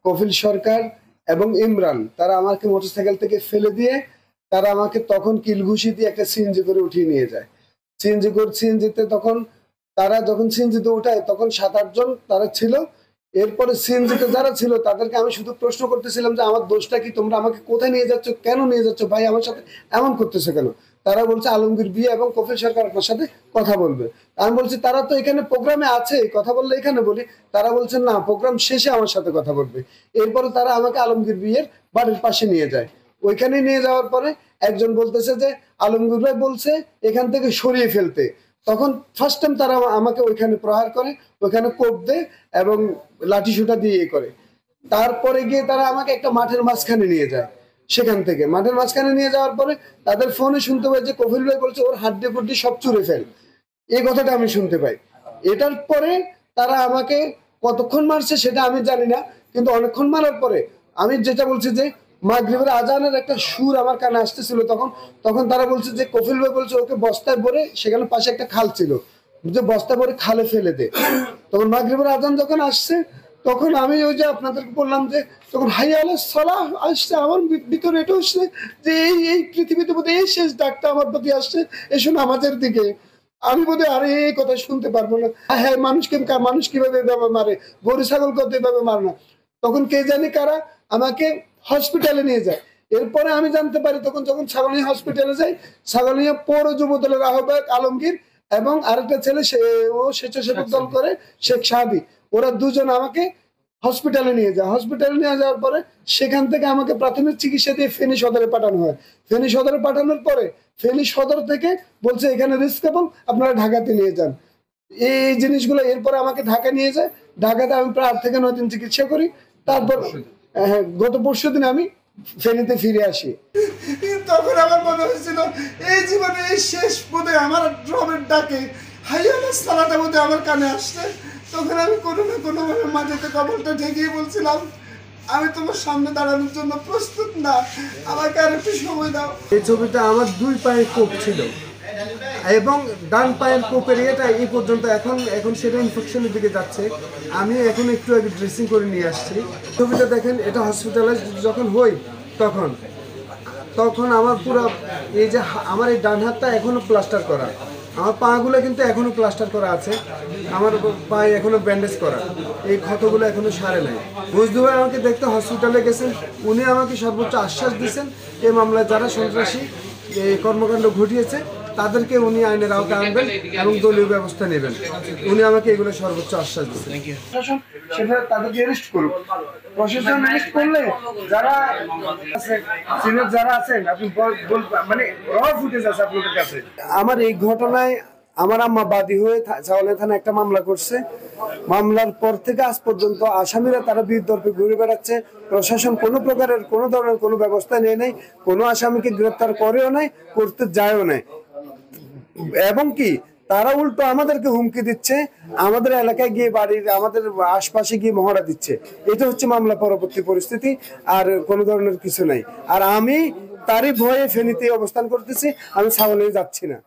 কফিল সরকার এবং ইমরান তারা আমাকে মোটরসাইকেল থেকে ফেলে দিয়ে তারা আমাকে তখন কিলঘুষি দিয়ে একটা সিএনজি করে উঠিয়ে নিয়ে যায়। সিএনজিতে তখন তারা যখন সিএনজিতে উঠায় তখন 7-8 জন তারা ছিল। এরপরে সিএনজিতে যারা ছিল তাদেরকে আমি শুধু প্রশ্ন করতেছিলাম যে আমার দোষটা কি, তোমরা আমাকে কোথায় নিয়ে যাচ্ছ, কেন নিয়ে যাচ্ছ ভাই, আমার সাথে এমন করতেছো কেন? তারা বলছে আলমগীর বিয়ে এবং কফিল সরকার আপনার সাথে কথা বলবে। আমি বলছি তারা তো এখানে প্রোগ্রামে আছে, কথা বললে এখানে বলি। তারা বলছে না, প্রোগ্রাম শেষে আমার সাথে কথা বলবে। এরপরে তারা আমাকে আলমগীর বিয়ের বাড়ির পাশে নিয়ে যায়। ওইখানে নিয়ে যাওয়ার পরে একজন বলতেছে যে আলমগীর ভাই বলছে এখান থেকে সরিয়ে ফেলতে। তখন ফার্স্ট টাইম তারা আমাকে ওইখানে প্রহার করে, ওইখানে কোপ দেয় এবং লাঠি সুটা দিয়ে করে। তারপরে গিয়ে তারা আমাকে একটা মাঠের মাঝখানে নিয়ে যায়। সেখান থেকে মাঠের মাঝখানে নিয়ে যাওয়ার পরে তাদের ফোনে শুনতে পাই যে কফিল ভাই বলছে ওর হাড্ডি ফুড্ডি সব চুরে ফেল, এই কথাটা আমি শুনতে পাই। এটার পরে তারা আমাকে কতক্ষণ মারছে সেটা আমি জানি না, কিন্তু অনেকক্ষণ মারার পরে আমি যেটা বলছি যে মাগরিবের আজানের একটা সুর আমার কানে আসতেছিল। তখন তারা বলছে যে কফিল ভাই বলছে ওকে বস্তায় ভরে, সেখানে পাশে একটা খাল ছিল, যে বস্তায় ভরে খালে ফেলে দে। তখন মাগরিবের আজান যখন আসছে তখন আমি ওই যে আপনাদেরকে বললাম যে তখন হাইয়া আলাইহিস সালাহ আসছে, আমার ভিতরে এটা আসছে যে এই পৃথিবীতে বোধহয় এই শেষ ডাকটা আমার প্রতি আসছে, এসো নামাজের দিকে। আমি বোধহয় আরে এই কথা শুনতে পারবো না। হ্যাঁ, মানুষ কিভাবে এভাবে মারে, গরু ছাগল কত এভাবে মারে না। তখন কে জানি কারা আমাকে হসপিটালে নিয়ে যায়। এরপরে আমি জানতে পারি তখন যখন ছাগলনিয়া হসপিটালে যাই, ছাগলনিয়া পৌর যুব দলের আহ্বায়ক আলমগীর এবং আরেকটা ছেলে ও স্বেচ্ছাসেবক দল করে শেখ সাহাবি, ওরা দুজন আমাকে হসপিটালে নিয়ে যায়। হসপিটালে নিয়ে যাওয়ার পরে সেখান থেকে আমাকে প্রাথমিক চিকিৎসা দিয়ে ফেনী সদরে পাঠানো হয়। ফেনী সদরে পাঠানোর পরে ফেনী সদর থেকে বলছে এখানে রিস্কেবল, আপনারা ঢাকাতে নিয়ে যান। এই জিনিসগুলো এরপরে আমাকে ঢাকা নিয়ে যায়। ঢাকাতে আমি প্রায় 8 থেকে 9 দিন চিকিৎসা করি। তারপর গত পরশুদিন আমি ফেনীতে ফিরে আসি। তখন আমার মনে হয়েছিল এই জীবনে এই শেষ বোধহয় আমার ড্রমের ডাকে হাইয়া আলাইহিস সালাটা বোধহয় আমার কানে আসছে। তখন আমি কোনো না কোনোভাবে মাটিতে কবরটা ঠেকিয়ে বলছিলাম আমি তোমার সামনে দাঁড়ানোর জন্য প্রস্তুত না, আমাকে আর একটু সময় দাও। এই ছবিটা আমার 2 পায়ে কোপ ছিল এবং ডান পায়ের কোপের এটা এই পর্যন্ত এখন সেটা ইনফেকশনের দিকে যাচ্ছে। আমি এখন একটু আগে ড্রেসিং করে নিয়ে আসছি। ছবিটা দেখেন, এটা হসপিটালাইজ যখন হই তখন আমার পুরো এই যে আমার এই ডান হাতটা এখনো প্লাস্টার করা, আমার পাগুলো কিন্তু এখনো প্লাস্টার করা আছে, আমার পায়ে এখনো ব্যান্ডেজ করা, এই ক্ষতগুলো এখনো সারে নাই। মজদুর ভাই আমাকে দেখতে হসপিটালে গেছেন, উনি আমাকে সর্বোচ্চ আশ্বাস দিয়েছেন এই মামলায় যারা সন্ত্রাসী এই কর্মকাণ্ড ঘটিয়েছে তাদেরকে উনি আইনের আওতায় আনবেন এবং দলীয় ব্যবস্থা নেবেন। উনি আমাকে এগুলো সর্বোচ্চ আশ্বাস দিচ্ছেন। সেটা তাদেরকে অ্যারেস্ট করুন। প্রশাসন অ্যারেস্ট করলে যারা সিনিয়র যারা আছেন আপনি মানে র ফুটেজ আছে আপনাদের কাছে। আমার এই ঘটনায় আমার আম্মা বাদী হয়ে ছাগলনিয়া থানায় একটা মামলা করছে। মামলার পর থেকে আজ পর্যন্ত আসামিরা তারা বিতর্কে ঘুরে বেড়াচ্ছে। প্রশাসন কোনো প্রকারের কোনো ধরনের কোনো ব্যবস্থা নেয় নাই, কোনো আসামিকে গ্রেপ্তার করেও নাই, করতে যায়ও নাই। এবং কি তারা উল্টো আমাদেরকে হুমকি দিচ্ছে, আমাদের এলাকায় গিয়ে বাড়ির আমাদের আশপাশে গিয়ে মহড়া দিচ্ছে। এটা হচ্ছে মামলা পরবর্তী পরিস্থিতি, আর কোনো ধরনের কিছু নাই। আর আমি তারই ভয়ে ফেনীতে অবস্থান করতেছি, আমি ছাগলনিয়া যাচ্ছি না।